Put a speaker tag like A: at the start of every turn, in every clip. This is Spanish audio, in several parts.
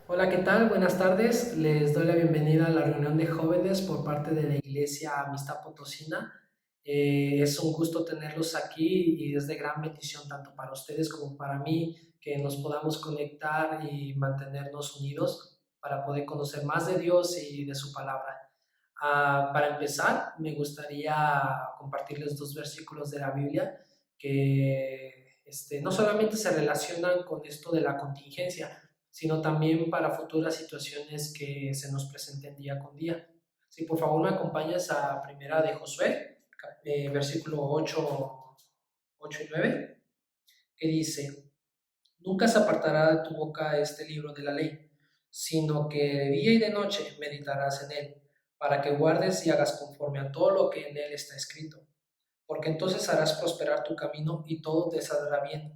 A: Hola, ¿qué tal? Buenas tardes. Les doy la bienvenida a la reunión de jóvenes por parte de la Iglesia Amistad Potosina. Es un gusto tenerlos aquí y es de gran bendición tanto para ustedes como para mí que nos podamos conectar y mantenernos unidos para poder conocer más de Dios y de su palabra. Para empezar, me gustaría compartirles dos versículos de la Biblia que no solamente se relacionan con esto de la contingencia, sino también para futuras situaciones que se nos presenten día con día. Si por favor me acompañas a Primera de Josué, versículo 8 y 9, que dice: Nunca se apartará de tu boca este libro de la ley, sino que de día y de noche meditarás en él, para que guardes y hagas conforme a todo lo que en él está escrito, porque entonces harás prosperar tu camino y todo te saldrá bien.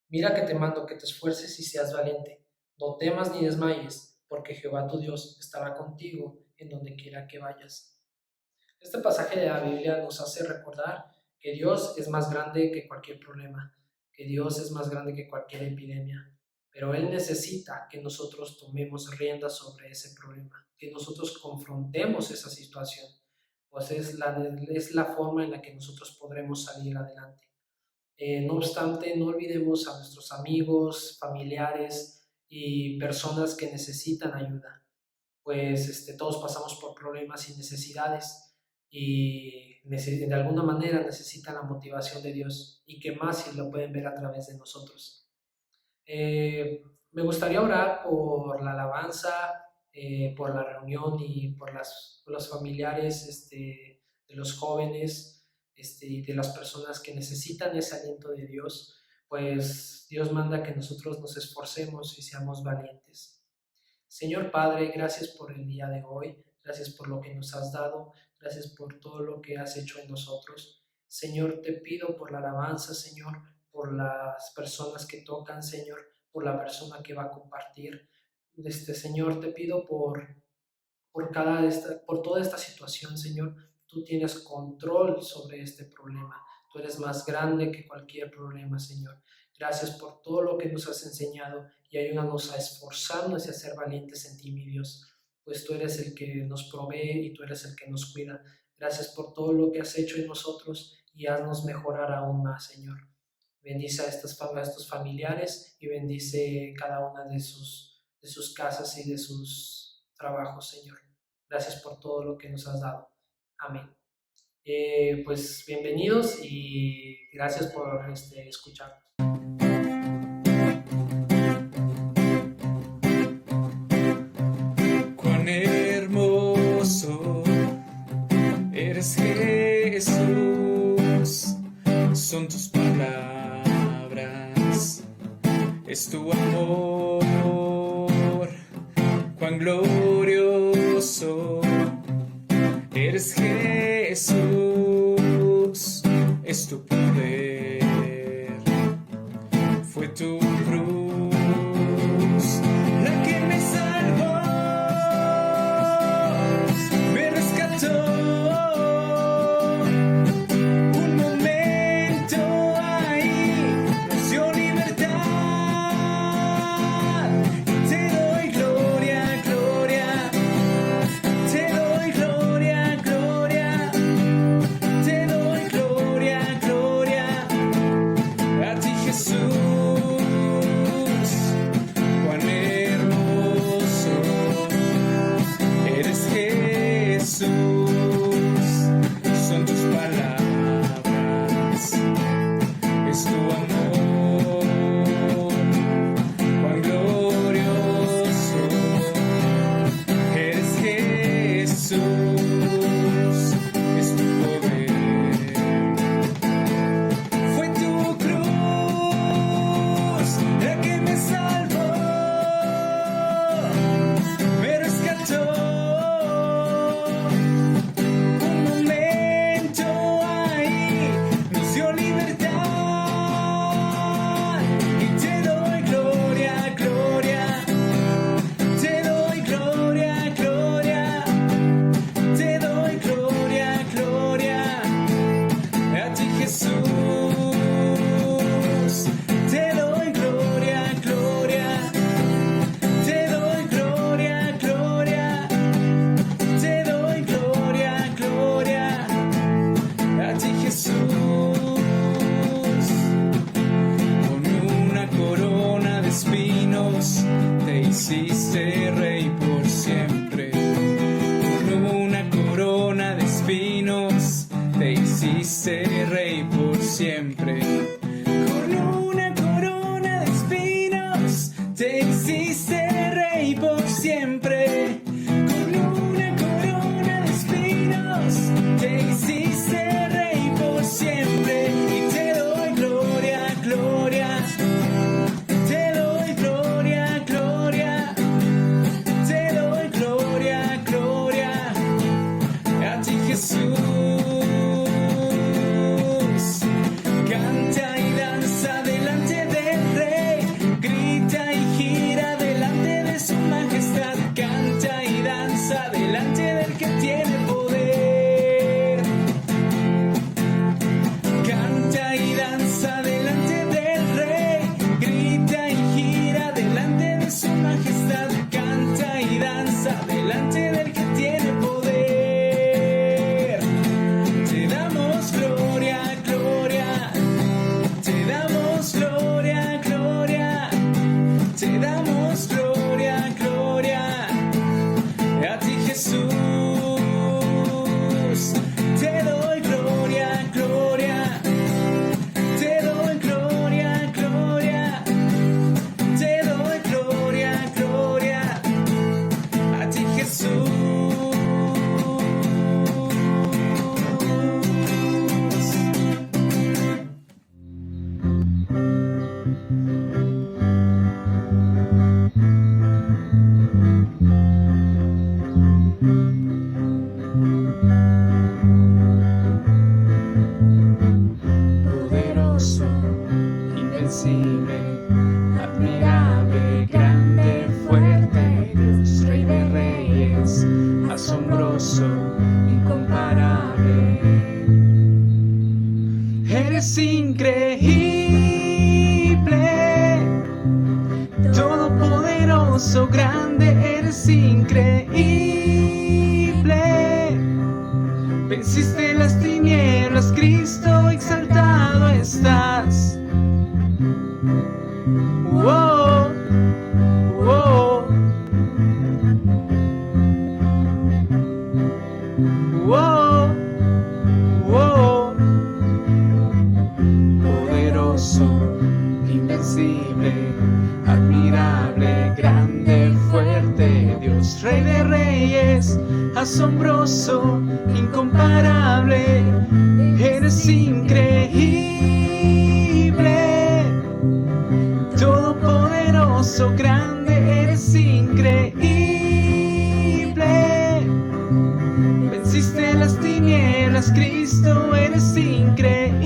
A: Mira que te mando que te esfuerces y seas valiente. No temas ni desmayes, porque Jehová tu Dios estará contigo en donde quiera que vayas. Este pasaje de la Biblia nos hace recordar que Dios es más grande que cualquier problema, que Dios es más grande que cualquier epidemia, pero Él necesita que nosotros tomemos riendas sobre ese problema, que nosotros confrontemos esa situación, pues es la forma en la que nosotros podremos salir adelante. No obstante, no olvidemos a nuestros amigos, familiares y personas que necesitan ayuda, pues todos pasamos por problemas y necesidades y de alguna manera necesitan la motivación de Dios y que más si lo pueden ver a través de nosotros. Eh, Me gustaría orar por la alabanza, por la reunión y por los familiares de los jóvenes y de las personas que necesitan ese aliento de Dios, pues Dios manda que nosotros nos esforcemos y seamos valientes. Señor Padre, gracias por el día de hoy, gracias por lo que nos has dado, gracias por todo lo que has hecho en nosotros. Señor, te pido por la alabanza, Señor, por las personas que tocan, Señor, por la persona que va a compartir. Señor, te pido por toda esta situación, Señor. Tú tienes control sobre este problema. Tú eres más grande que cualquier problema, Señor. Gracias por todo lo que nos has enseñado y ayúdanos a esforzarnos y a ser valientes en ti, mi Dios, pues tú eres el que nos provee y tú eres el que nos cuida. Gracias por todo lo que has hecho en nosotros y haznos mejorar aún más, Señor. Bendice a estos familiares y bendice cada una de sus casas y de sus trabajos, Señor. Gracias por todo lo que nos has dado. Amén. Pues bienvenidos y gracias por escucharnos.
B: Cuán hermoso eres, Jesús, son tus palabras, es tu amor, cuán glorioso eres, Jesús, es tu poder, fue tu cruz la que me salvó, me rescató. Un momento ahí nos dio libertad. Y te doy gloria, gloria. Te doy gloria, gloria. Te doy gloria, gloria. A ti, Jesús. Cuán hermoso eres, Jesús, son tus palabras, es tu amor, cuán glorioso eres, Jesús, es tu poder, fue tu cruz la que me salvó, me rescató. Un momento ahí nos dio libertad. Y te doy gloria, gloria. Te doy gloria, gloria. Te doy gloria, gloria. A ti, Jesús. Te doy gloria, gloria. Te doy de rey por siempre. Con una corona de espinos te hiciste rey por siempre. Con una corona de espinos te hiciste rey por siempre. Y te doy gloria, gloria. Te doy gloria, gloria. Te doy gloria, gloria. A ti, Jesús. Canta y danza delante del Rey, grita y gira delante de su majestad, canta y danza delante del que tiene poder. Canta y danza delante del Rey, grita y gira delante de su majestad, canta y danza delante del que tiene poder. Te damos gloria, gloria. Te damos gloria, gloria. Te damos gloria, gloria. A ti, Jesús. Te doy gloria, gloria. Te doy gloria, gloria. Te doy gloria, gloria. A ti, Jesús. Poderoso, invencible, admirable, grande, fuerte, Dios, Rey de Reyes, asombroso, incomparable. Eres increíble, todopoderoso, grande, eres increíble. Venciste las tinieblas, Cristo, exaltado estás. Wow, wow, wow, wow. Poderoso, invencible, admirable, grande, fuerte, Dios, Rey de Reyes, asombroso, incomparable, eres increíble, todopoderoso, grande, eres increíble. Venciste las tinieblas, Cristo, eres increíble,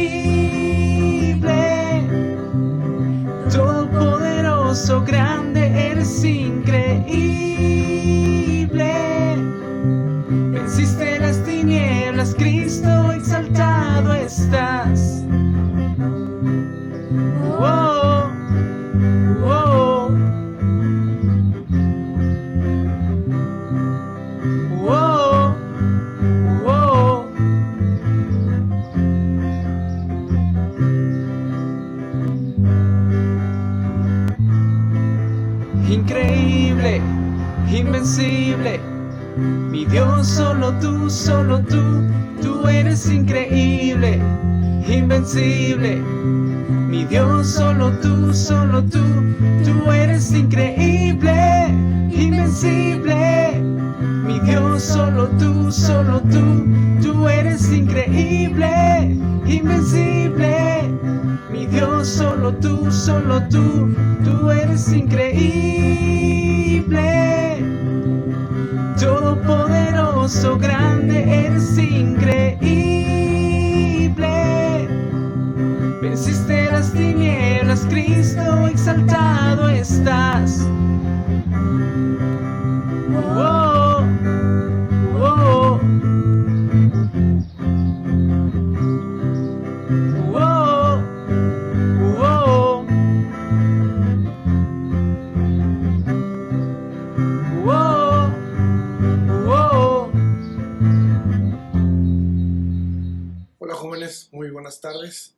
B: todopoderoso, grande, eres increíble. Venciste las tinieblas, Cristo, exaltado estás. Wow, wow, wow, wow. Increíble, invencible, mi Dios, solo tú, tú eres increíble, invencible. Mi Dios, solo tú, tú eres increíble, invencible. Mi Dios, solo tú, tú eres increíble, invencible. Mi Dios, solo tú, tú eres increíble. Todopoderoso, grande, eres increíble. Venciste las tinieblas, Cristo, exaltado estás. Wow, wow, wow, wow, wow, wow.
C: Hola jóvenes, muy buenas tardes.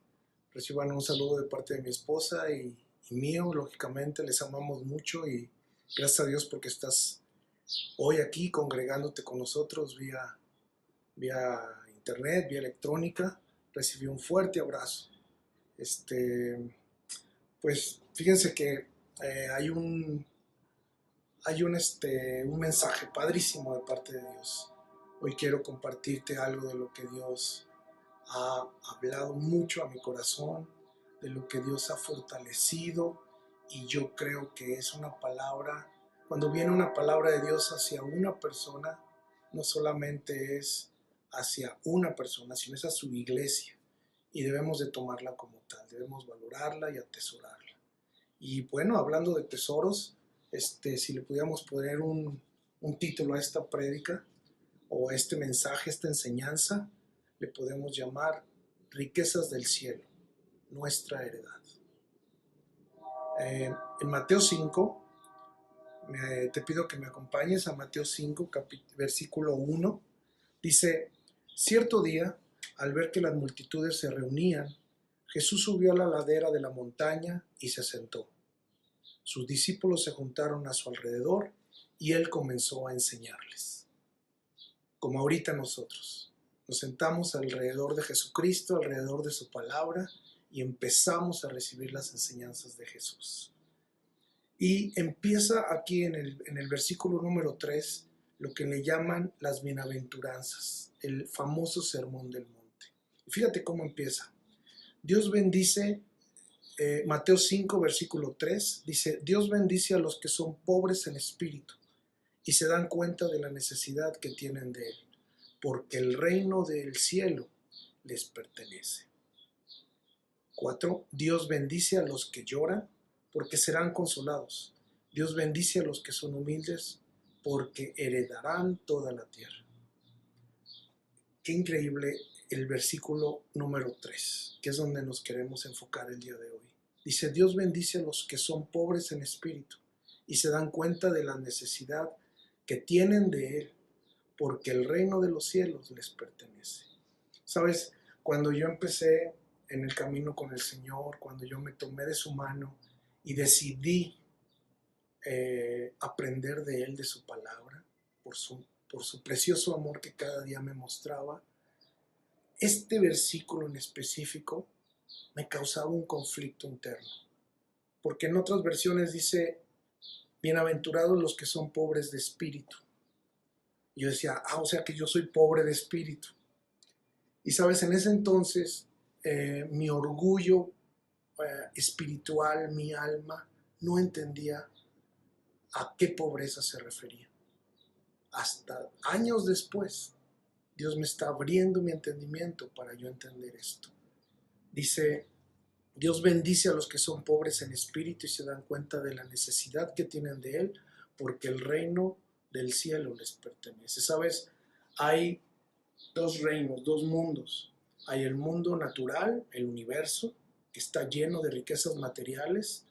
C: Reciban un saludo de parte de mi esposa y mío, lógicamente les amamos mucho y gracias a Dios porque estás hoy aquí congregándote con nosotros vía internet, vía electrónica. recibí un fuerte abrazo. Pues fíjense que hay un mensaje padrísimo de parte de Dios. Hoy quiero compartirte algo de lo que Dios ha hablado mucho a mi corazón, de lo que Dios ha fortalecido, y yo creo que es una palabra, cuando viene una palabra de Dios hacia una persona, no solamente es hacia una persona, sino es a su iglesia, y debemos de tomarla como tal, debemos valorarla y atesorarla. Y bueno, hablando de tesoros, si le pudiéramos poner un título a esta prédica, o a este mensaje, esta enseñanza, le podemos llamar riquezas del cielo, nuestra heredad. En Mateo 5, te pido que me acompañes a Mateo 5, versículo 1, dice: cierto día, al ver que las multitudes se reunían, Jesús subió a la ladera de la montaña y se sentó. Sus discípulos se juntaron a su alrededor y él comenzó a enseñarles. Como ahorita nosotros nos sentamos alrededor de Jesucristo, alrededor de su palabra, y empezamos a recibir las enseñanzas de Jesús. Y empieza aquí en el versículo número 3 lo que le llaman las bienaventuranzas, el famoso sermón del monte. Y fíjate cómo empieza. Dios bendice, Mateo 5, versículo 3, dice: Dios bendice a los que son pobres en espíritu y se dan cuenta de la necesidad que tienen de Él, porque el reino del cielo les pertenece. 4. Dios bendice a los que lloran, porque serán consolados. Dios bendice a los que son humildes, porque heredarán toda la tierra. Qué increíble el versículo número 3, que es donde nos queremos enfocar el día de hoy. Dice: Dios bendice a los que son pobres en espíritu y se dan cuenta de la necesidad que tienen de Él, porque el reino de los cielos les pertenece. ¿Sabes? Cuando yo empecé en el camino con el Señor, cuando yo me tomé de su mano y decidí aprender de Él, de su palabra, por su precioso amor que cada día me mostraba, este versículo en específico me causaba un conflicto interno, porque en otras versiones dice: bienaventurados los que son pobres de espíritu. Y yo decía: o sea que yo soy pobre de espíritu. Y sabes, en ese entonces mi orgullo espiritual, mi alma, no entendía a qué pobreza se refería. Hasta años después, Dios me está abriendo mi entendimiento para yo entender esto. Dice: Dios bendice a los que son pobres en espíritu y se dan cuenta de la necesidad que tienen de Él, porque el reino del cielo les pertenece. ¿Sabes? Hay dos reinos, dos mundos. Hay el mundo natural, el universo, que está lleno de riquezas materiales,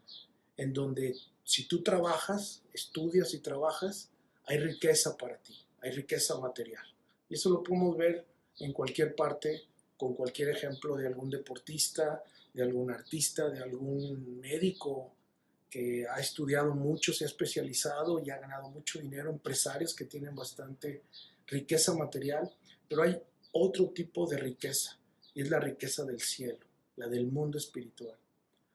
C: en donde si tú trabajas, estudias y trabajas, hay riqueza para ti, hay riqueza material. Y eso lo podemos ver en cualquier parte, con cualquier ejemplo de algún deportista, de algún artista, de algún médico que ha estudiado mucho, se ha especializado y ha ganado mucho dinero, empresarios que tienen bastante riqueza material, pero hay otro tipo de riqueza, y es la riqueza del cielo, la del mundo espiritual.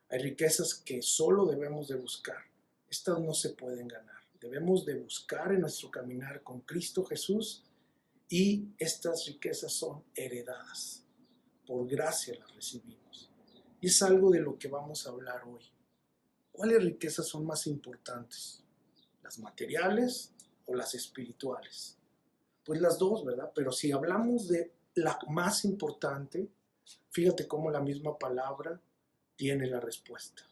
C: Hay riquezas que solo debemos de buscar. Estas no se pueden ganar. Debemos de buscar en nuestro caminar con Cristo Jesús, y estas riquezas son heredadas. Por gracia las recibimos. Y es algo de lo que vamos a hablar hoy. ¿Cuáles riquezas son más importantes? ¿Las materiales o las espirituales? Pues las dos, ¿verdad? Pero si hablamos de la más importante, fíjate cómo la misma palabra tiene la respuesta.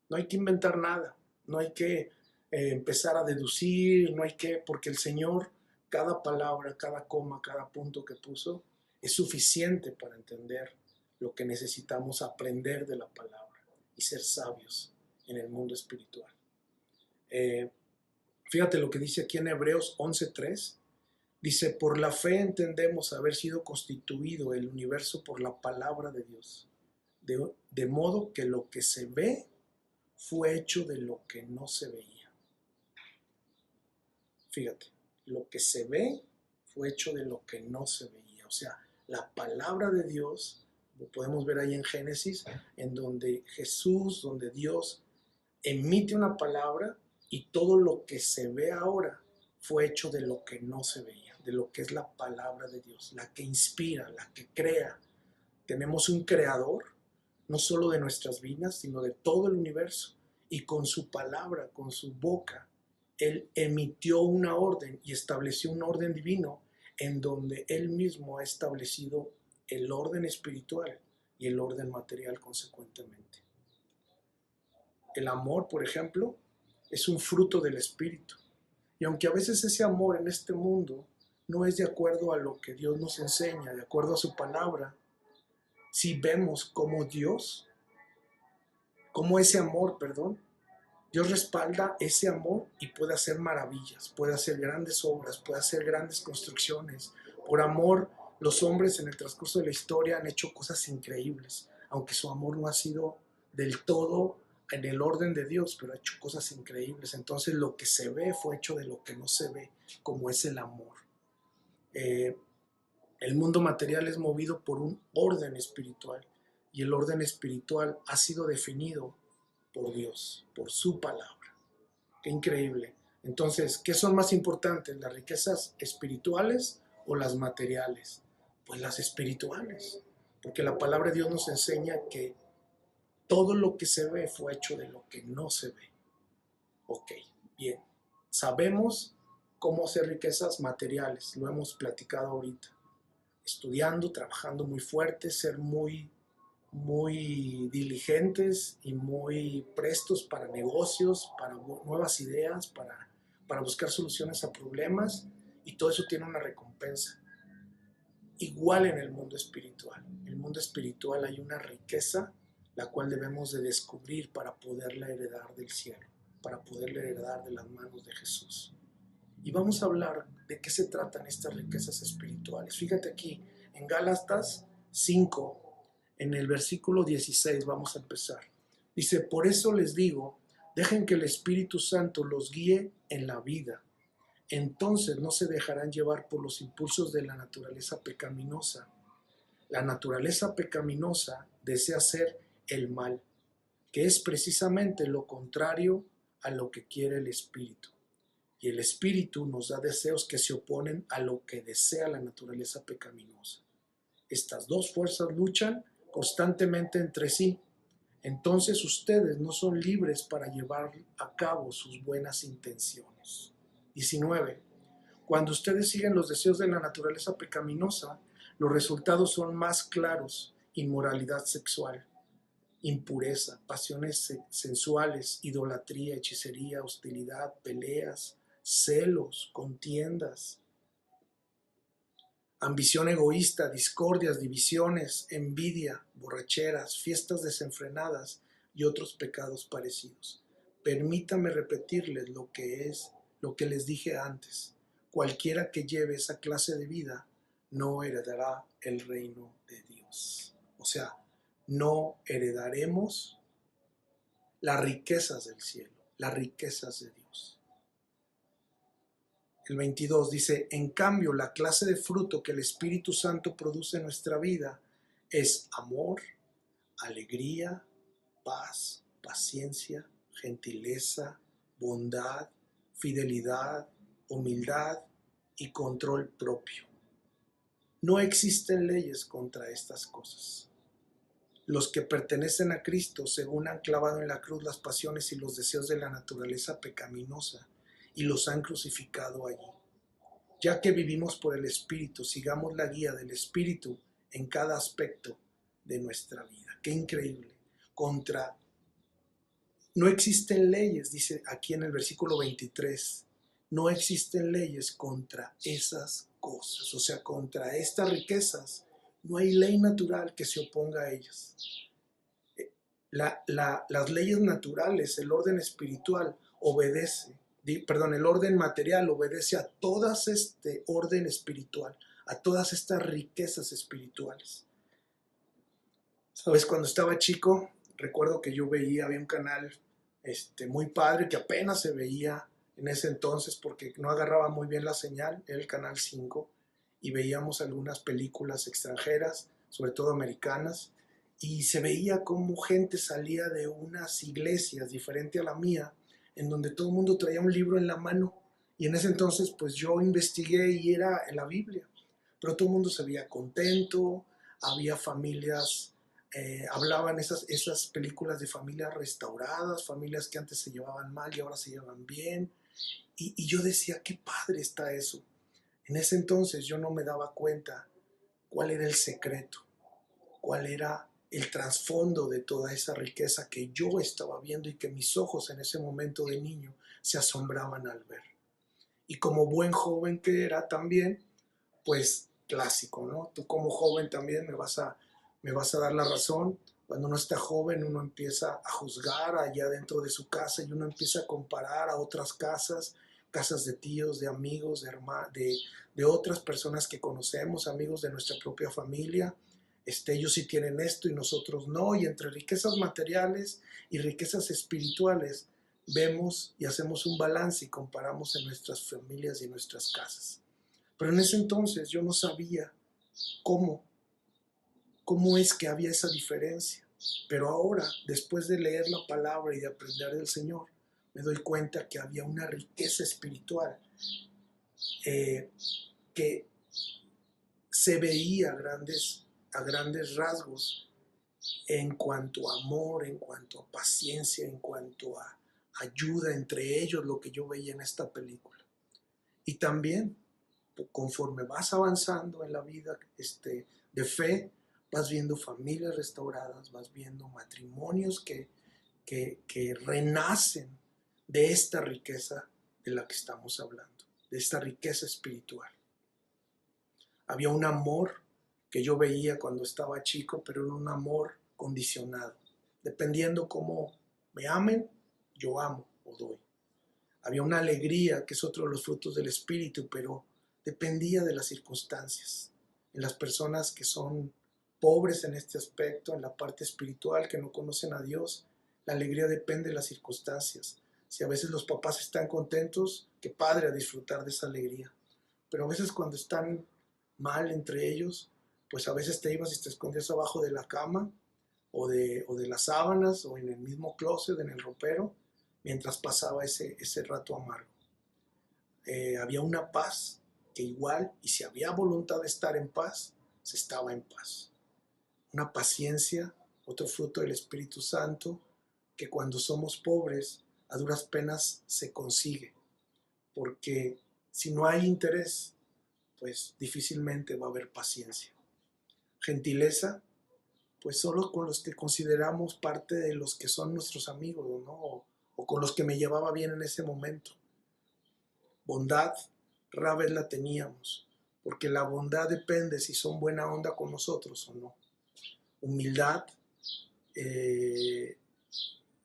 C: No hay que inventar nada, no hay que empezar a deducir, porque el Señor, cada palabra, cada coma, cada punto que puso, es suficiente para entender lo que necesitamos aprender de la palabra y ser sabios en el mundo espiritual. Fíjate lo que dice aquí en Hebreos 11:3. Dice: por la fe entendemos haber sido constituido el universo por la palabra de Dios, de modo que lo que se ve fue hecho de lo que no se veía. Fíjate, lo que se ve fue hecho de lo que no se veía. O sea, la palabra de Dios Lo podemos ver ahí en Génesis, en donde Jesús, donde Dios emite una palabra y todo lo que se ve ahora fue hecho de lo que no se veía, de lo que es la palabra de Dios, la que inspira, la que crea. Tenemos un creador, no solo de nuestras vidas, sino de todo el universo. Y con su palabra, con su boca, Él emitió una orden y estableció un orden divino en donde Él mismo ha establecido el orden espiritual y el orden material consecuentemente. El amor, por ejemplo, es un fruto del Espíritu. Y aunque a veces ese amor en este mundo no es de acuerdo a lo que Dios nos enseña, de acuerdo a su palabra, si vemos cómo ese amor, Dios respalda ese amor y puede hacer maravillas, puede hacer grandes obras, puede hacer grandes construcciones. Por amor, los hombres en el transcurso de la historia han hecho cosas increíbles, aunque su amor no ha sido del todo en el orden de Dios, pero ha hecho cosas increíbles. Entonces lo que se ve fue hecho de lo que no se ve, como es el amor. El mundo material es movido por un orden espiritual y el orden espiritual ha sido definido por Dios, por su palabra. Qué increíble. Entonces, ¿qué son más importantes, las riquezas espirituales o las materiales? Pues las espirituales, porque la palabra de Dios nos enseña que todo lo que se ve fue hecho de lo que no se ve. Ok, bien. Sabemos cómo hacer riquezas materiales, lo hemos platicado ahorita. Estudiando, trabajando muy fuerte, ser muy diligentes y muy prestos para negocios, para nuevas ideas, para buscar soluciones a problemas, y todo eso tiene una recompensa. Igual en el mundo espiritual. En el mundo espiritual hay una riqueza la cual debemos de descubrir para poderla heredar del cielo, para poderla heredar de las manos de Jesús. Y vamos a hablar de qué se tratan estas riquezas espirituales. Fíjate aquí, en Gálatas 5, en el versículo 16, vamos a empezar. Dice, por eso les digo, dejen que el Espíritu Santo los guíe en la vida. Entonces no se dejarán llevar por los impulsos de la naturaleza pecaminosa. La naturaleza pecaminosa desea hacer el mal, que es precisamente lo contrario a lo que quiere el Espíritu. Y el Espíritu nos da deseos que se oponen a lo que desea la naturaleza pecaminosa. Estas dos fuerzas luchan constantemente entre sí. Entonces ustedes no son libres para llevar a cabo sus buenas intenciones. 19. Cuando ustedes siguen los deseos de la naturaleza pecaminosa, los resultados son más claros: inmoralidad sexual, impureza, pasiones sensuales, idolatría, hechicería, hostilidad, peleas, celos, contiendas, ambición egoísta, discordias, divisiones, envidia, borracheras, fiestas desenfrenadas y otros pecados parecidos. Permítame repetirles lo que les dije antes. Cualquiera que lleve esa clase de vida no heredará el reino de Dios. O sea, no heredaremos las riquezas del cielo, las riquezas de Dios. El 22 dice, en cambio, la clase de fruto que el Espíritu Santo produce en nuestra vida es amor, alegría, paz, paciencia, gentileza, bondad, fidelidad, humildad y control propio. No existen leyes contra estas cosas. Los que pertenecen a Cristo, según han clavado en la cruz las pasiones y los deseos de la naturaleza pecaminosa, y los han crucificado allí. Ya que vivimos por el Espíritu, sigamos la guía del Espíritu en cada aspecto de nuestra vida. ¡Qué increíble! No existen leyes, dice aquí en el versículo 23, no existen leyes contra esas cosas, o sea, contra estas riquezas. No hay ley natural que se oponga a ellas. Las leyes naturales, el orden espiritual el orden material obedece a todo este orden espiritual, a todas estas riquezas espirituales. ¿Sabes? Cuando estaba chico, recuerdo que había un canal muy padre que apenas se veía en ese entonces porque no agarraba muy bien la señal, era el canal 5, y veíamos algunas películas extranjeras sobre todo americanas, y se veía como gente salía de unas iglesias diferente a la mía, en donde todo el mundo traía un libro en la mano, y en ese entonces pues yo investigué y era en la Biblia, pero todo el mundo se veía contento, había familias, hablaban esas películas de familias restauradas, familias que antes se llevaban mal y ahora se llevan bien, y yo decía, qué padre está eso. En ese entonces yo no me daba cuenta cuál era el secreto, cuál era el trasfondo de toda esa riqueza que yo estaba viendo y que mis ojos en ese momento de niño se asombraban al ver. Y como buen joven que era también, pues clásico, ¿no? Tú como joven también me vas a dar la razón. Cuando uno está joven, uno empieza a juzgar allá dentro de su casa y uno empieza a comparar a otras casas, casas de tíos, de amigos, de otras personas que conocemos, amigos de nuestra propia familia. Ellos sí tienen esto y nosotros no, y entre riquezas materiales y riquezas espirituales vemos y hacemos un balance y comparamos en nuestras familias y en nuestras casas. Pero en ese entonces yo no sabía cómo, cómo es que había esa diferencia. Pero ahora, después de leer la palabra y de aprender del Señor, me doy cuenta que había una riqueza espiritual que se veía a grandes rasgos en cuanto a amor, en cuanto a paciencia, en cuanto a ayuda entre ellos, lo que yo veía en esta película. Y también, conforme vas avanzando en la vida de fe, vas viendo familias restauradas, vas viendo matrimonios que renacen de esta riqueza de la que estamos hablando, de esta riqueza espiritual. Había un amor que yo veía cuando estaba chico, pero era un amor condicionado. Dependiendo cómo me amen, yo amo o doy. Había una alegría, que es otro de los frutos del Espíritu, pero dependía de las circunstancias. En las personas que son pobres en este aspecto, en la parte espiritual, que no conocen a Dios, la alegría depende de las circunstancias. Si a veces los papás están contentos, qué padre a disfrutar de esa alegría. Pero a veces cuando están mal entre ellos, pues a veces te ibas y te escondías abajo de la cama o de las sábanas o en el mismo closet, en el ropero, mientras pasaba ese rato amargo. Había una paz que igual, y si había voluntad de estar en paz, se estaba en paz. Una paciencia, otro fruto del Espíritu Santo, que cuando somos pobres, a duras penas se consigue, porque si no hay interés, pues difícilmente va a haber paciencia. Gentileza, pues solo con los que consideramos parte de los que son nuestros amigos, ¿no? O con los que me llevaba bien en ese momento. Bondad, rara vez la teníamos, porque la bondad depende si son buena onda con nosotros o no. Humildad,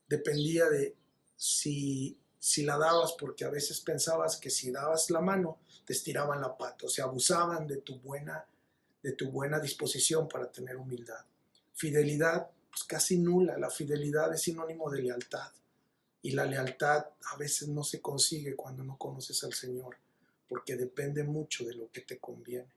C: dependía de si la dabas, porque a veces pensabas que si dabas la mano, te estiraban la pata, o sea, abusaban de tu buena disposición para tener humildad. Fidelidad, pues casi nula. La fidelidad es sinónimo de lealtad. Y la lealtad a veces no se consigue cuando no conoces al Señor, porque depende mucho de lo que te conviene.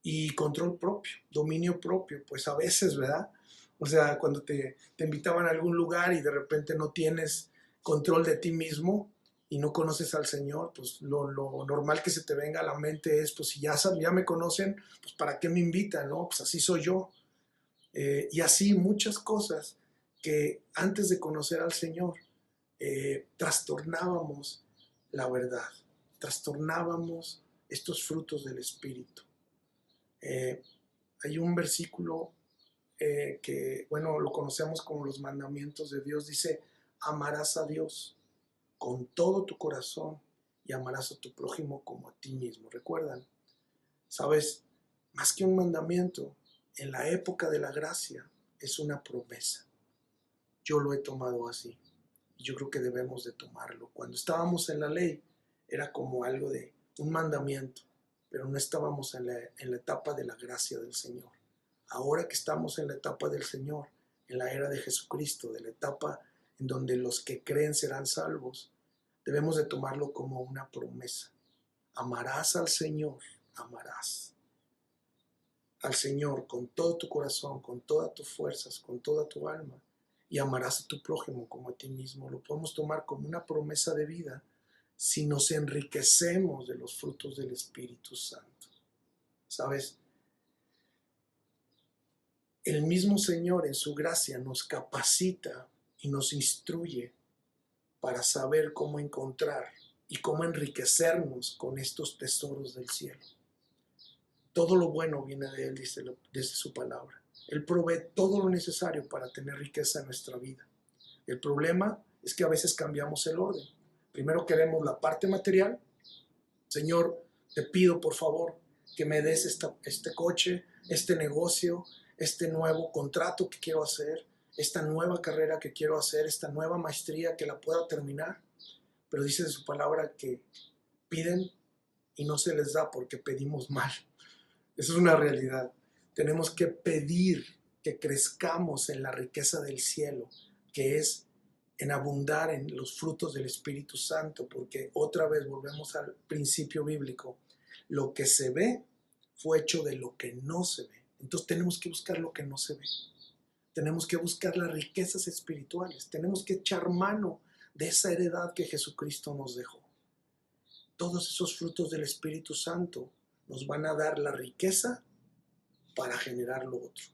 C: Y control propio, dominio propio, pues a veces, ¿verdad? O sea, cuando te invitaban a algún lugar y de repente no tienes control de ti mismo y no conoces al Señor, pues lo normal que se te venga a la mente es, pues si ya me conocen, pues ¿para qué me invitan? ¿No? Pues así soy yo. Y así muchas cosas que antes de conocer al Señor trastornábamos la verdad, trastornábamos estos frutos del Espíritu. Hay un versículo que, bueno, lo conocemos como los mandamientos de Dios. Dice, amarás a Dios con todo tu corazón y amarás a tu prójimo como a ti mismo. ¿Recuerdan? ¿Sabes? Más que un mandamiento, en la época de la gracia es una promesa. Yo lo he tomado así y yo creo que debemos de tomarlo. Cuando estábamos en la ley era como algo de un mandamiento, pero no estábamos en la etapa de la gracia del Señor. Ahora que estamos en la etapa del Señor, en la era de Jesucristo, de la etapa en donde los que creen serán salvos, debemos de tomarlo como una promesa. Amarás al Señor, amarás. al Señor con todo tu corazón, con todas tus fuerzas, con toda tu alma, y amarás a tu prójimo como a ti mismo. Lo podemos tomar como una promesa de vida si nos enriquecemos de los frutos del Espíritu Santo. ¿Sabes? El mismo Señor en su gracia nos capacita y nos instruye para saber cómo encontrar y cómo enriquecernos con estos tesoros del cielo. Todo lo bueno viene de Él, dice desde su palabra. Él provee todo lo necesario para tener riqueza en nuestra vida. El problema es que a veces cambiamos el orden. Primero queremos la parte material. Señor, te pido por favor que me des este coche, este negocio, este nuevo contrato que quiero hacer, esta nueva carrera que quiero hacer, esta nueva maestría que la pueda terminar. Pero dice de su palabra que piden y no se les da porque pedimos mal. Eso es una realidad. Tenemos que pedir que crezcamos en la riqueza del cielo, que es en abundar en los frutos del Espíritu Santo, porque otra vez volvemos al principio bíblico. Lo que se ve fue hecho de lo que no se ve. Entonces tenemos que buscar lo que no se ve. Tenemos que buscar las riquezas espirituales. Tenemos que echar mano de esa heredad que Jesucristo nos dejó. Todos esos frutos del Espíritu Santo nos van a dar la riqueza para generar lo otro.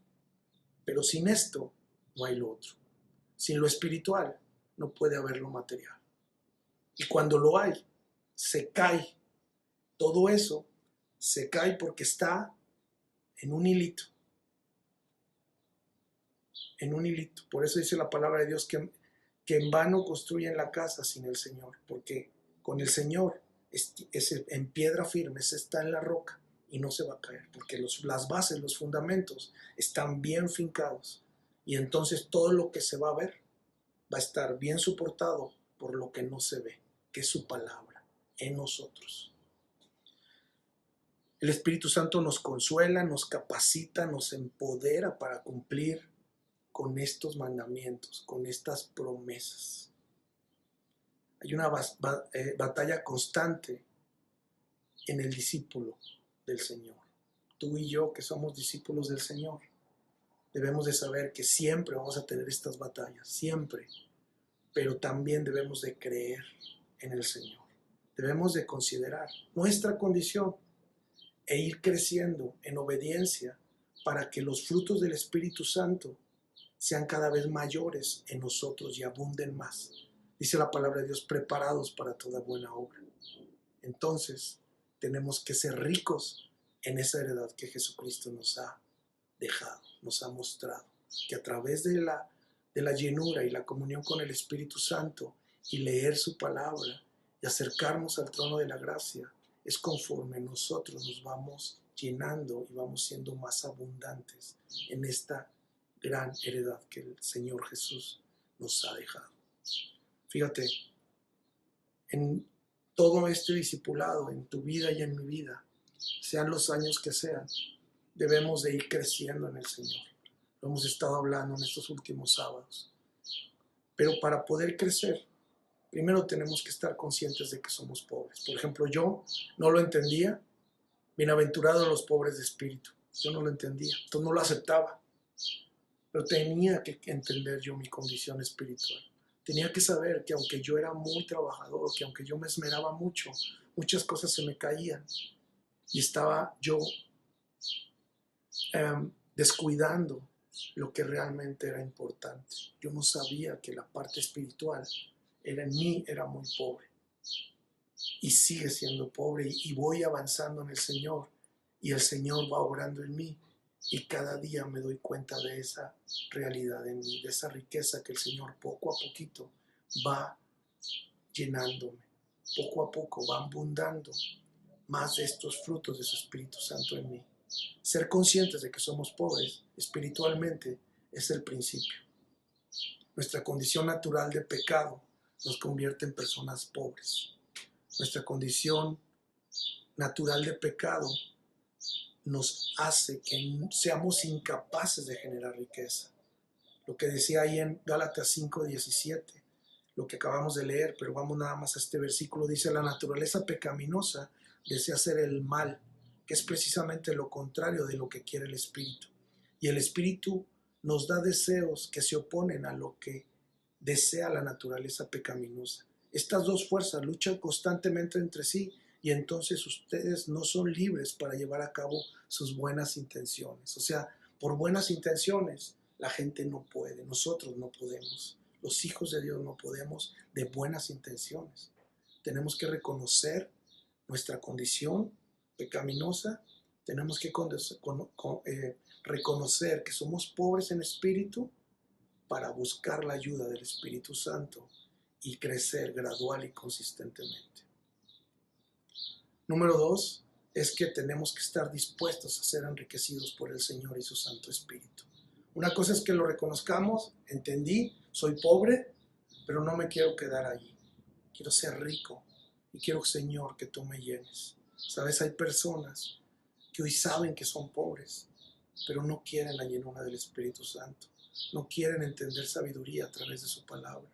C: Pero sin esto no hay lo otro. Sin lo espiritual no puede haber lo material. Y cuando lo hay, se cae. Todo eso se cae porque está en un hilito. En un hilito. Por eso dice la palabra de Dios que en vano construyen la casa sin el Señor. Porque con el Señor es en piedra firme, está en la roca y no se va a caer. Porque las bases, los fundamentos están bien fincados. Y entonces todo lo que se va a ver va a estar bien soportado por lo que no se ve, que es su palabra en nosotros. El Espíritu Santo nos consuela, nos capacita, nos empodera para cumplir con estos mandamientos, con estas promesas. Hay una batalla constante en el discípulo del Señor. Tú y yo, que somos discípulos del Señor, debemos de saber que siempre vamos a tener estas batallas, siempre. Pero también debemos de creer en el Señor. Debemos de considerar nuestra condición e ir creciendo en obediencia para que los frutos del Espíritu Santo sean cada vez mayores en nosotros y abunden más. Dice la palabra de Dios, preparados para toda buena obra. Entonces, tenemos que ser ricos en esa heredad que Jesucristo nos ha dejado, nos ha mostrado, que a través de la llenura y la comunión con el Espíritu Santo y leer su palabra y acercarnos al trono de la gracia, es conforme nosotros nos vamos llenando y vamos siendo más abundantes en esta gran heredad que el Señor Jesús nos ha dejado. Fíjate, en todo este discipulado, en tu vida y en mi vida, sean los años que sean, debemos de ir creciendo en el Señor. Lo hemos estado hablando en estos últimos sábados. Pero para poder crecer, primero tenemos que estar conscientes de que somos pobres. Por ejemplo, yo no lo entendía. Bienaventurados los pobres de espíritu. Yo no lo entendía, entonces no lo aceptaba. Pero tenía que entender yo mi condición espiritual. Tenía que saber que aunque yo era muy trabajador, que aunque yo me esmeraba mucho, muchas cosas se me caían. Y estaba yo descuidando lo que realmente era importante. Yo no sabía que la parte espiritual en mí era muy pobre. Y sigue siendo pobre y voy avanzando en el Señor. Y el Señor va obrando en mí. Y cada día me doy cuenta de esa realidad en mí, de esa riqueza que el Señor poco a poquito va llenándome. Poco a poco va abundando más de estos frutos de su Espíritu Santo en mí. Ser conscientes de que somos pobres espiritualmente es el principio. Nuestra condición natural de pecado nos convierte en personas pobres. Nuestra condición natural de pecado nos hace que seamos incapaces de generar riqueza. Lo que decía ahí en Gálatas 5:17, lo que acabamos de leer, pero vamos nada más a este versículo, dice: la naturaleza pecaminosa desea hacer el mal, que es precisamente lo contrario de lo que quiere el Espíritu. Y el Espíritu nos da deseos que se oponen a lo que desea la naturaleza pecaminosa. Estas dos fuerzas luchan constantemente entre sí y entonces ustedes no son libres para llevar a cabo sus buenas intenciones. O sea, por buenas intenciones la gente no puede, nosotros no podemos. Los hijos de Dios no podemos de buenas intenciones. Tenemos que reconocer nuestra condición pecaminosa, tenemos que reconocer que somos pobres en espíritu para buscar la ayuda del Espíritu Santo y crecer gradual y consistentemente. Número 2 es que tenemos que estar dispuestos a ser enriquecidos por el Señor y su Santo Espíritu. Una cosa es que lo reconozcamos, entendí, soy pobre, pero no me quiero quedar allí. Quiero ser rico y quiero, Señor, que tú me llenes. Sabes, hay personas que hoy saben que son pobres, pero no quieren la llenura del Espíritu Santo. No quieren entender sabiduría a través de su palabra.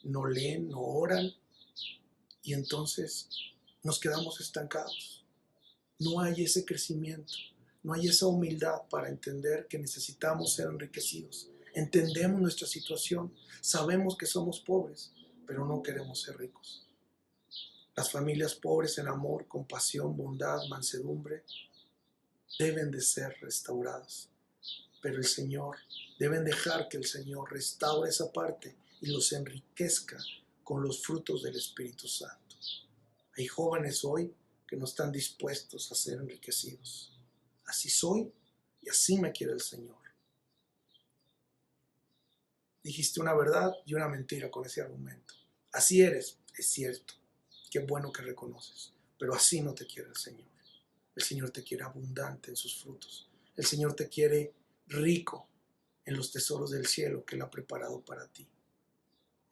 C: No leen, no oran y entonces nos quedamos estancados. No hay ese crecimiento, no hay esa humildad para entender que necesitamos ser enriquecidos. Entendemos nuestra situación, sabemos que somos pobres, pero no queremos ser ricos. Las familias pobres en amor, compasión, bondad, mansedumbre deben de ser restauradas. Pero el Señor, deben dejar que el Señor restaure esa parte y los enriquezca con los frutos del Espíritu Santo. Hay jóvenes hoy que no están dispuestos a ser enriquecidos. Así soy y así me quiere el Señor. Dijiste una verdad y una mentira con ese argumento. Así eres, es cierto. Qué bueno que reconoces, pero así no te quiere el Señor. El Señor te quiere abundante en sus frutos. El Señor te quiere rico en los tesoros del cielo que Él ha preparado para ti.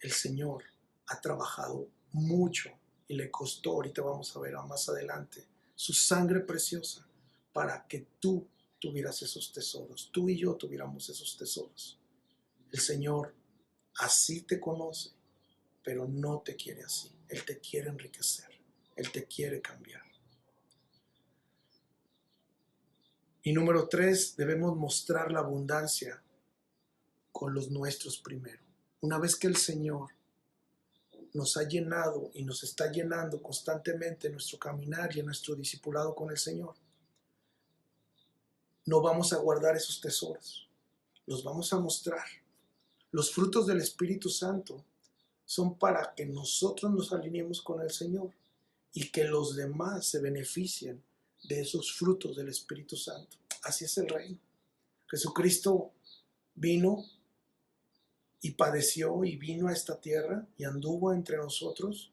C: El Señor ha trabajado mucho y le costó, ahorita vamos a ver más adelante, su sangre preciosa para que tú tuvieras esos tesoros, tú y yo tuviéramos esos tesoros. El Señor así te conoce, pero no te quiere así. Él te quiere enriquecer, Él te quiere cambiar. Y número 3, debemos mostrar la abundancia con los nuestros primero. Una vez que el Señor nos ha llenado y nos está llenando constantemente en nuestro caminar y en nuestro discipulado con el Señor, no vamos a guardar esos tesoros, los vamos a mostrar. Los frutos del Espíritu Santo son para que nosotros nos alineemos con el Señor y que los demás se beneficien de esos frutos del Espíritu Santo. Así es el reino. Jesucristo vino y padeció y vino a esta tierra y anduvo entre nosotros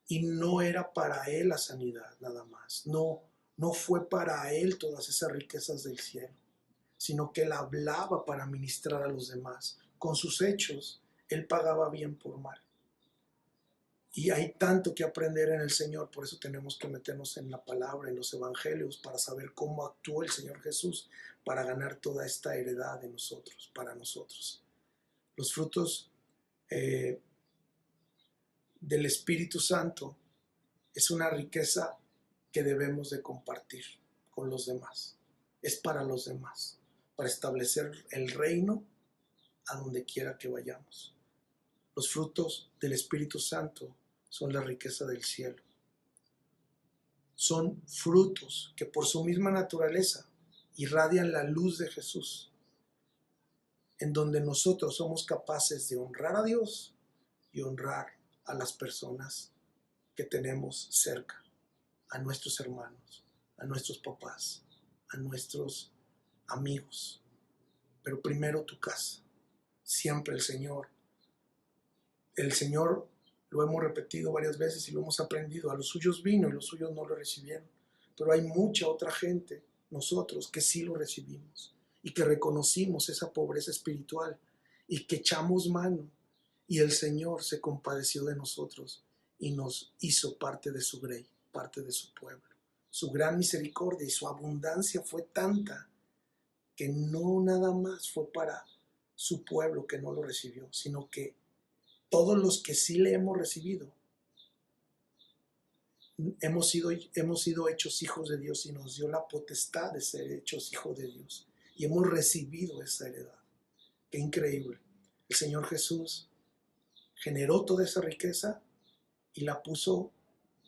C: y no era para Él la sanidad nada más. No fue para Él todas esas riquezas del cielo, sino que Él hablaba para ministrar a los demás. Con sus hechos, Él pagaba bien por mal. Y hay tanto que aprender en el Señor, por eso tenemos que meternos en la palabra, en los evangelios, para saber cómo actuó el Señor Jesús para ganar toda esta heredad de nosotros, para nosotros. Los frutos del Espíritu Santo es una riqueza que debemos de compartir con los demás. Es para los demás, para establecer el reino a donde quiera que vayamos. Los frutos del Espíritu Santo son la riqueza del cielo. Son frutos que por su misma naturaleza irradian la luz de Jesús, en donde nosotros somos capaces de honrar a Dios y honrar a las personas que tenemos cerca, a nuestros hermanos, a nuestros papás, a nuestros amigos. Pero primero tu casa. Siempre el Señor lo hemos repetido varias veces y lo hemos aprendido. A los suyos vino y los suyos no lo recibieron. Pero hay mucha otra gente, nosotros, que sí lo recibimos y que reconocimos esa pobreza espiritual y que echamos mano. Y el Señor se compadeció de nosotros y nos hizo parte de su grey, parte de su pueblo. Su gran misericordia y su abundancia fue tanta que no nada más fue para su pueblo que no lo recibió, sino que todos los que sí le hemos recibido, hemos sido hechos hijos de Dios y nos dio la potestad de ser hechos hijos de Dios. Y hemos recibido esa heredad. Qué increíble. El Señor Jesús generó toda esa riqueza y la puso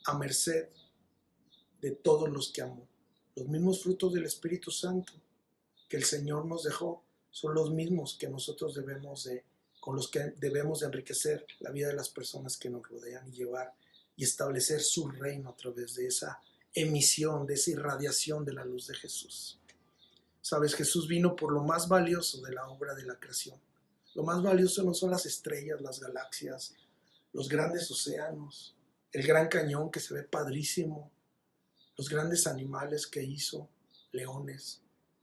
C: a merced de todos los que amó. Los mismos frutos del Espíritu Santo que el Señor nos dejó son los mismos que nosotros con los que debemos de enriquecer la vida de las personas que nos rodean y llevar y establecer su reino a través de esa emisión, de esa irradiación de la luz de Jesús. Sabes, Jesús vino por lo más valioso de la obra de la creación. Lo más valioso no son las estrellas, las galaxias, los grandes océanos, el gran cañón que se ve padrísimo, los grandes animales que hizo, leones,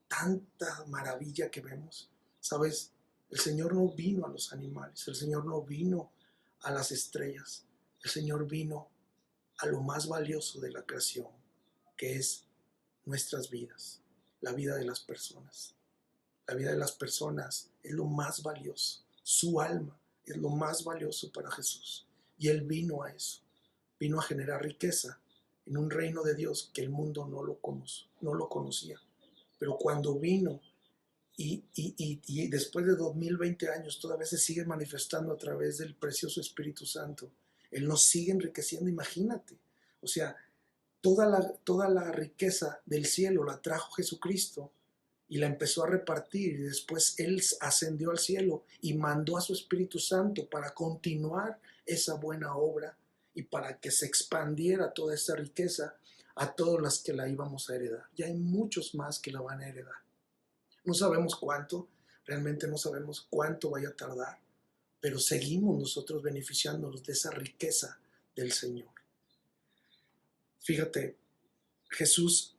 C: tanta maravilla que vemos. Sabes, el Señor no vino a los animales, el Señor no vino a las estrellas, el Señor vino a lo más valioso de la creación, que es nuestras vidas, la vida de las personas. La vida de las personas es lo más valioso, su alma es lo más valioso para Jesús. Y Él vino a eso, vino a generar riqueza en un reino de Dios que el mundo no lo conocía. Pero cuando vino y después de 2020 años todavía se sigue manifestando a través del precioso Espíritu Santo, Él nos sigue enriqueciendo, imagínate. O sea, toda la riqueza del cielo la trajo Jesucristo y la empezó a repartir, y después Él ascendió al cielo y mandó a su Espíritu Santo para continuar esa buena obra y para que se expandiera toda esa riqueza a todas las que la íbamos a heredar. Y hay muchos más que la van a heredar. No sabemos cuánto, realmente no sabemos cuánto vaya a tardar, pero seguimos nosotros beneficiándonos de esa riqueza del Señor. Fíjate, Jesús,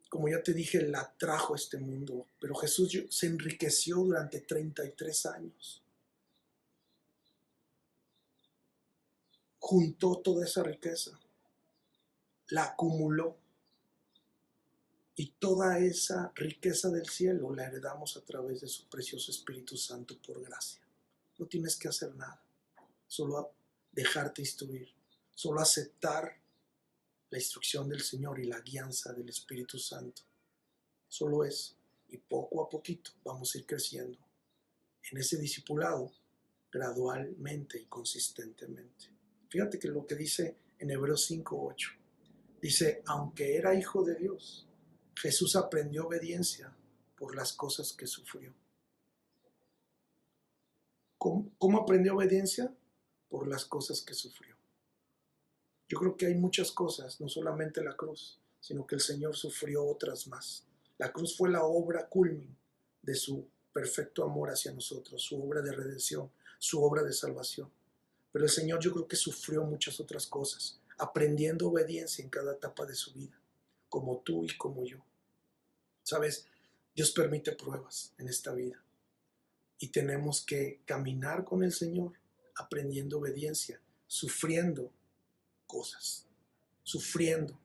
C: como ya te dije, la trajo a este mundo, pero Jesús se enriqueció durante 33 años. Juntó toda esa riqueza, la acumuló, y toda esa riqueza del cielo la heredamos a través de su precioso Espíritu Santo por gracia. No tienes que hacer nada, solo dejarte instruir, solo aceptar la instrucción del Señor y la guianza del Espíritu Santo. Solo eso, y poco a poquito vamos a ir creciendo en ese discipulado gradualmente y consistentemente. Fíjate que lo que dice en Hebreos 5:8, dice, aunque era hijo de Dios, Jesús aprendió obediencia por las cosas que sufrió. ¿Cómo aprendió obediencia? Por las cosas que sufrió. Yo creo que hay muchas cosas, no solamente la cruz, sino que el Señor sufrió otras más. La cruz fue la obra culmin de su perfecto amor hacia nosotros, su obra de redención, su obra de salvación. Pero el Señor yo creo que sufrió muchas otras cosas, aprendiendo obediencia en cada etapa de su vida, como tú y como yo. ¿Sabes? Dios permite pruebas en esta vida y tenemos que caminar con el Señor aprendiendo obediencia, sufriendo cosas, sufriendo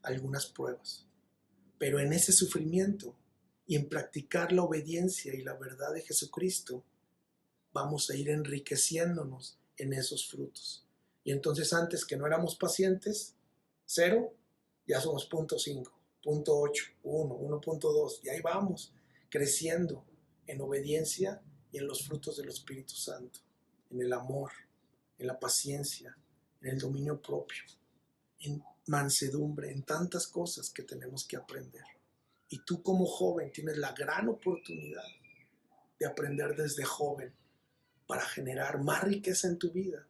C: algunas pruebas. Pero en ese sufrimiento y en practicar la obediencia y la verdad de Jesucristo, vamos a ir enriqueciéndonos en esos frutos. Y entonces antes que no éramos pacientes, 0, ya somos 0.5, 0.8, 1, 1.2, y ahí vamos, creciendo en obediencia y en los frutos del Espíritu Santo, en el amor, en la paciencia, en el dominio propio, en mansedumbre, en tantas cosas que tenemos que aprender. Y tú como joven tienes la gran oportunidad de aprender desde joven para generar más riqueza en tu vida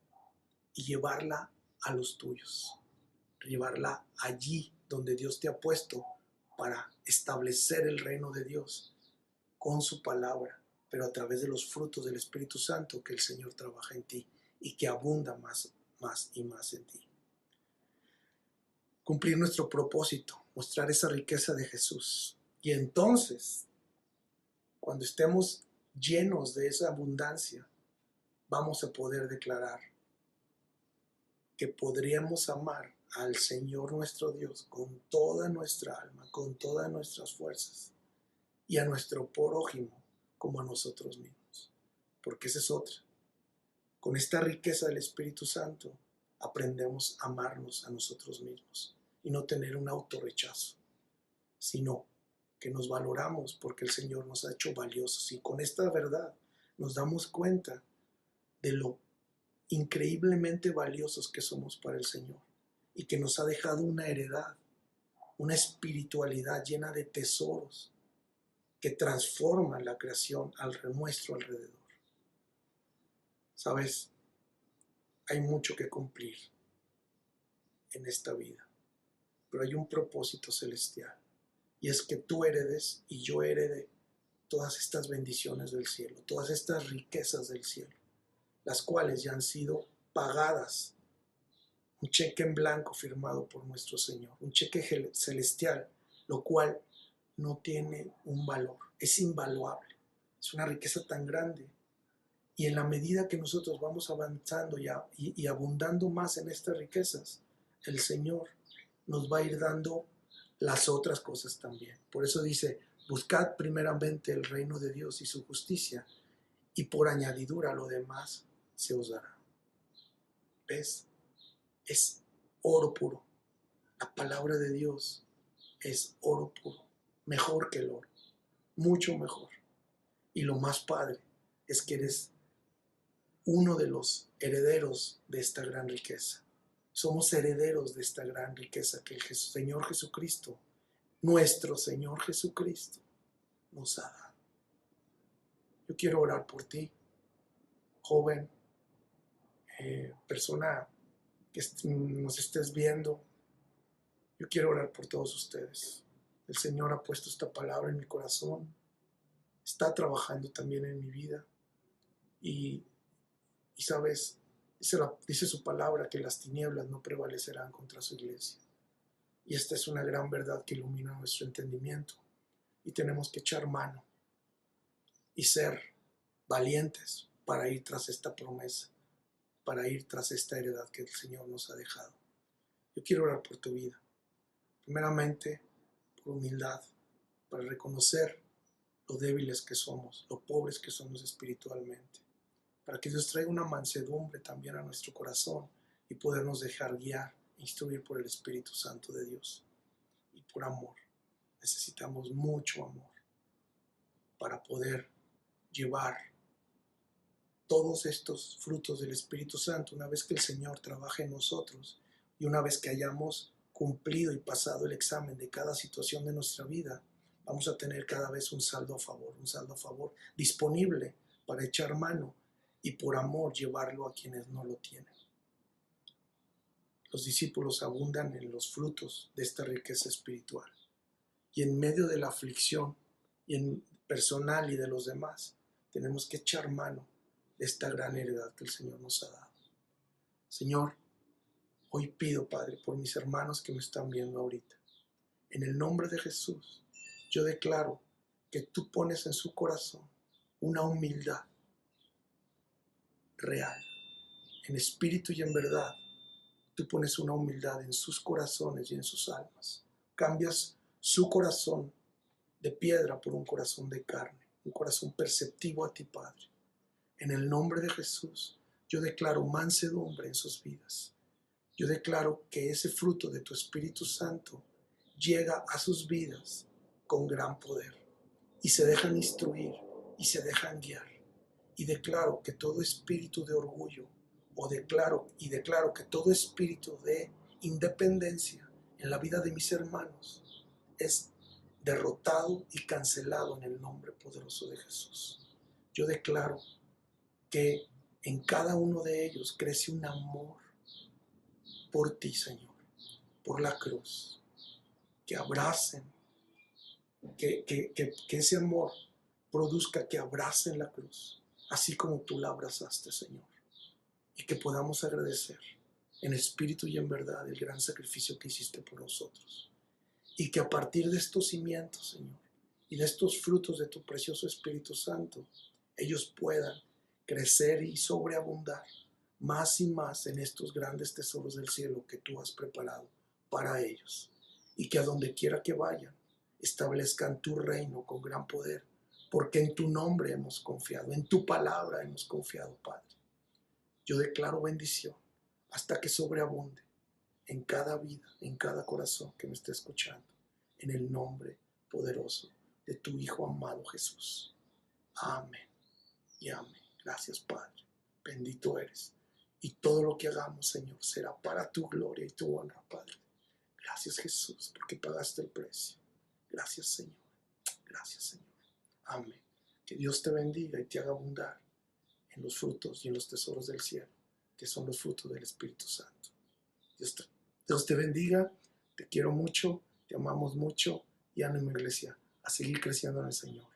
C: y llevarla a los tuyos, llevarla allí donde Dios te ha puesto para establecer el reino de Dios con su palabra, pero a través de los frutos del Espíritu Santo que el Señor trabaja en ti y que abunda más y más en ti. Cumplir nuestro propósito, mostrar esa riqueza de Jesús. Y entonces, cuando estemos llenos de esa abundancia, vamos a poder declarar que podríamos amar al Señor nuestro Dios con toda nuestra alma, con todas nuestras fuerzas, y a nuestro prójimo como a nosotros mismos. Porque esa es otra. Con esta riqueza del Espíritu Santo, aprendemos a amarnos a nosotros mismos y no tener un autorrechazo, sino que nos valoramos porque el Señor nos ha hecho valiosos, y con esta verdad nos damos cuenta de lo increíblemente valiosos que somos para el Señor, y que nos ha dejado una heredad, una espiritualidad llena de tesoros que transforman la creación a nuestro alrededor. Sabes, hay mucho que cumplir en esta vida, pero hay un propósito celestial, y es que tú heredes y yo herede todas estas bendiciones del cielo, todas estas riquezas del cielo, las cuales ya han sido pagadas, un cheque en blanco firmado por nuestro Señor, un cheque celestial, lo cual no tiene un valor, es invaluable, es una riqueza tan grande. Y en la medida que nosotros vamos avanzando y abundando más en estas riquezas, el Señor nos va a ir dando las otras cosas también. Por eso dice, buscad primeramente el reino de Dios y su justicia, y por añadidura lo demás se os dará. ¿Ves? Es oro puro. La palabra de Dios es oro puro, mejor que el oro, mucho mejor. Y lo más padre es que eres uno de los herederos de esta gran riqueza. Somos herederos de esta gran riqueza que el Señor Jesucristo, nuestro Señor Jesucristo, nos ha dado. Yo quiero orar por ti, joven, persona que nos estés viendo. Yo quiero orar por todos ustedes. El Señor ha puesto esta palabra en mi corazón, está trabajando también en mi vida, y sabes, dice su palabra que las tinieblas no prevalecerán contra su iglesia. Y esta es una gran verdad que ilumina nuestro entendimiento, y tenemos que echar mano y ser valientes para ir tras esta promesa, para ir tras esta heredad que el Señor nos ha dejado. Yo quiero orar por tu vida, primeramente por humildad, para reconocer lo débiles que somos, lo pobres que somos espiritualmente, para que Dios traiga una mansedumbre también a nuestro corazón y podernos dejar guiar e instruir por el Espíritu Santo de Dios. Y por amor, necesitamos mucho amor para poder llevar todos estos frutos del Espíritu Santo una vez que el Señor trabaje en nosotros, y una vez que hayamos cumplido y pasado el examen de cada situación de nuestra vida, vamos a tener cada vez un saldo a favor disponible para echar mano y por amor llevarlo a quienes no lo tienen. Los discípulos abundan en los frutos de esta riqueza espiritual, y en medio de la aflicción y en personal y de los demás, tenemos que echar mano de esta gran heredad que el Señor nos ha dado. Señor, hoy pido, Padre, por mis hermanos que me están viendo ahorita, en el nombre de Jesús, yo declaro que tú pones en su corazón una humildad real, en espíritu y en verdad. Tú pones una humildad en sus corazones y en sus almas. Cambias su corazón de piedra por un corazón de carne, un corazón perceptivo a ti, Padre. En el nombre de Jesús, yo declaro mansedumbre en sus vidas. Yo declaro que ese fruto de tu Espíritu Santo llega a sus vidas con gran poder, y se dejan instruir y se dejan guiar. Y declaro que todo espíritu de orgullo, declaro que todo espíritu de independencia en la vida de mis hermanos es derrotado y cancelado en el nombre poderoso de Jesús. Yo declaro que en cada uno de ellos crece un amor por ti, Señor, por la cruz, que abracen, que ese amor produzca que abracen la cruz, así como tú la abrazaste, Señor, y que podamos agradecer en espíritu y en verdad el gran sacrificio que hiciste por nosotros, y que a partir de estos cimientos, Señor, y de estos frutos de tu precioso Espíritu Santo, ellos puedan crecer y sobreabundar más y más en estos grandes tesoros del cielo que tú has preparado para ellos, y que a donde quiera que vayan establezcan tu reino con gran poder, porque en tu nombre hemos confiado, en tu palabra hemos confiado, Padre. Yo declaro bendición hasta que sobreabunde en cada vida, en cada corazón que me esté escuchando, en el nombre poderoso de tu Hijo amado Jesús. Amén y amén. Gracias, Padre. Bendito eres. Y todo lo que hagamos, Señor, será para tu gloria y tu honra, Padre. Gracias, Jesús, porque pagaste el precio. Gracias, Señor. Gracias, Señor. Amén. Que Dios te bendiga y te haga abundar en los frutos y en los tesoros del cielo, que son los frutos del Espíritu Santo. Dios te bendiga, te quiero mucho, te amamos mucho y ánimo, iglesia, a seguir creciendo en el Señor.